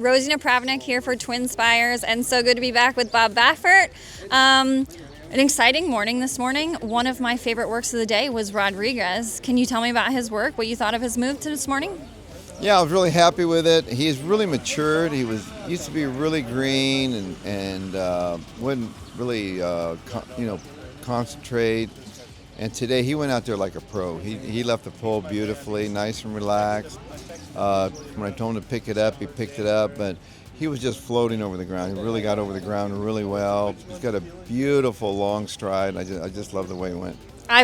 Rosie Napravnik here for Twin Spires, and so good to be back with Bob Baffert. An exciting morning this morning. One of my favorite works of the day was Rodriguez. Can you tell me about his work, what you thought of his move to this morning? Yeah, I was really happy with it. He's really matured. He used to be really green and wouldn't really concentrate. And today he went out there like a pro. He left the pole beautifully, nice and relaxed. When I told him to pick it up, he picked it up, but he was just floating over the ground. He really got over the ground really well. He's got a beautiful long stride. I just love the way he went.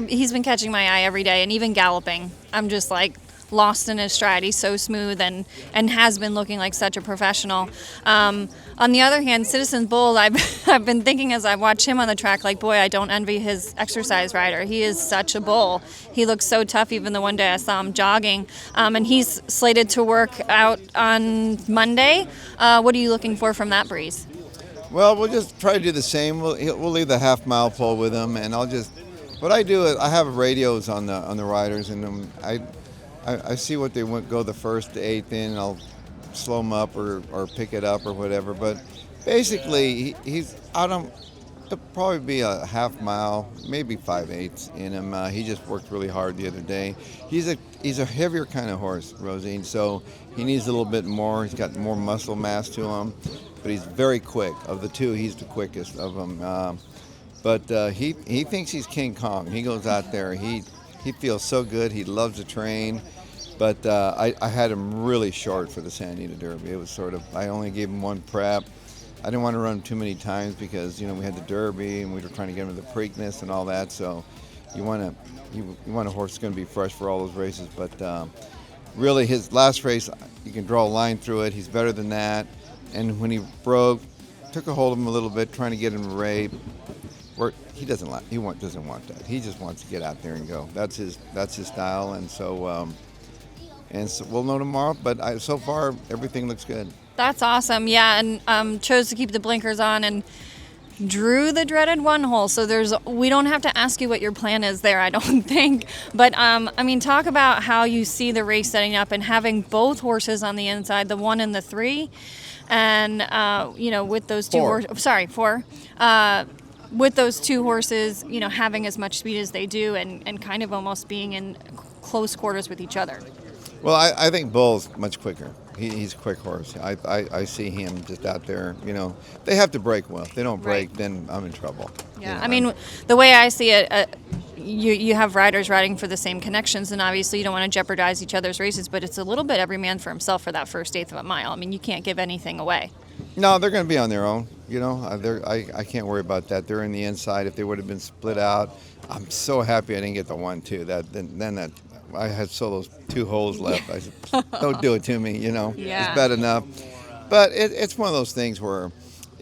He's been catching my eye every day, and even galloping. I'm just like lost in his stride. He's so smooth and has been looking like such a professional. On the other hand, Citizen Bull, I've been thinking as I've watched him on the track, like, boy, I don't envy his exercise rider. He is such a bull. He looks so tough. Even the one day I saw him jogging, and he's slated to work out on Monday. What are you looking for from that breeze? Well, we'll just try to do the same. We'll leave the half-mile pole with him, and what I do is I have radios on the riders, and I see what they go the first to eighth in, and I'll slow them up or pick it up or whatever. But basically, it'll probably be a half mile, maybe 5/8 in him. He just worked really hard the other day. He's a heavier kind of horse, Rosie, so he needs a little bit more. He's got more muscle mass to him, but he's very quick. Of the two, he's the quickest of them. But he thinks he's King Kong. He goes out there. He feels so good. He loves to train. But I had him really short for the Kenucky Derby. It was I only gave him one prep. I didn't want to run him too many times because, we had the Derby and we were trying to get him to the Preakness and all that. So you want a horse that's going to be fresh for all those races. But really his last race, you can draw a line through it. He's better than that. And when he broke, took a hold of him a little bit, trying to get him to rape. He doesn't want that. He just wants to get out there and go. That's his style. And so we'll know tomorrow, but so far everything looks good. That's awesome, yeah, and chose to keep the blinkers on and drew the dreaded one hole. So we don't have to ask you what your plan is there, I don't think. But talk about how you see the race setting up and having both horses on the inside, the 1 and the 3, and with those two horses. Sorry, 4. With those two horses, having as much speed as they do, and kind of almost being in close quarters with each other. Well, I think Bull's much quicker. He's a quick horse. I see him just out there. They have to break well. If they don't break, then I'm in trouble. Yeah, the way I see it, you have riders riding for the same connections, and obviously you don't want to jeopardize each other's races, but it's a little bit every man for himself for that first eighth of a mile. You can't give anything away. No, they're going to be on their own. I can't worry about that. They're in the inside. If they would have been split out, I'm so happy I didn't get the 1-2. I had those 2 holes left. I said, don't do it to me, Yeah. It's bad enough. But it's one of those things where,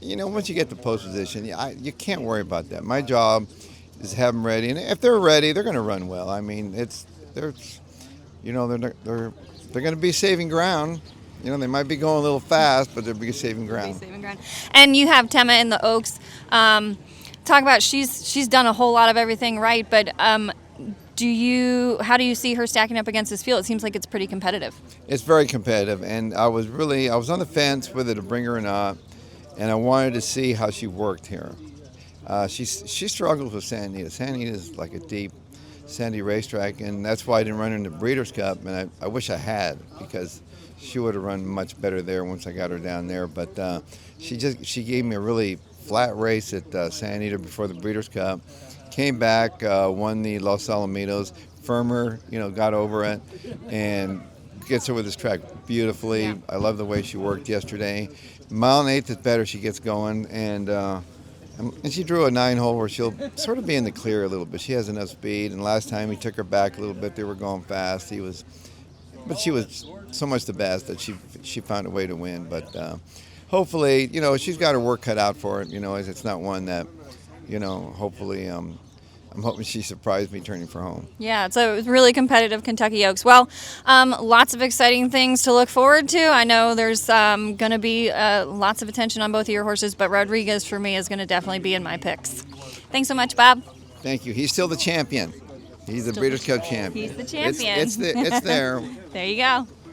once you get the post position, you can't worry about that. My job is to have them ready. And if they're ready, they're going to run well. They're going to be saving ground. They might be going a little fast, but they'll be saving ground. And you have Tenma in the Oaks. Talk about she's done a whole lot of everything right, but how do you see her stacking up against this field? It seems like it's pretty competitive. It's very competitive, and I was on the fence whether to bring her or not, and I wanted to see how she worked here. She struggles with Santa Anita. Santa Anita is like a deep, sandy racetrack, and that's why I didn't run her in the Breeders' Cup, and I wish I had, because she would have run much better there once I got her down there. But she gave me a really flat race at Santa Anita before the Breeders' Cup. Came back, won the Los Alamitos, firmer, got over it, and gets over this track beautifully. Yeah. I love the way she worked yesterday. Mile and eighth is better. She gets going, and she drew a 9-hole where she'll sort of be in the clear a little bit. She has enough speed, and last time he took her back a little bit. They were going fast. But she was so much the best that she found a way to win. But hopefully, she's got her work cut out for it. It's not one that, hopefully, I'm hoping she surprised me turning for home. Yeah, so it was really competitive Kentucky Oaks. Well, lots of exciting things to look forward to. I know there's going to be lots of attention on both of your horses, but Rodriguez for me is going to definitely be in my picks. Thanks so much, Bob. Thank you. He's still the champion. He's the Breeders' Cup champion. He's the champion. It's there. There you go.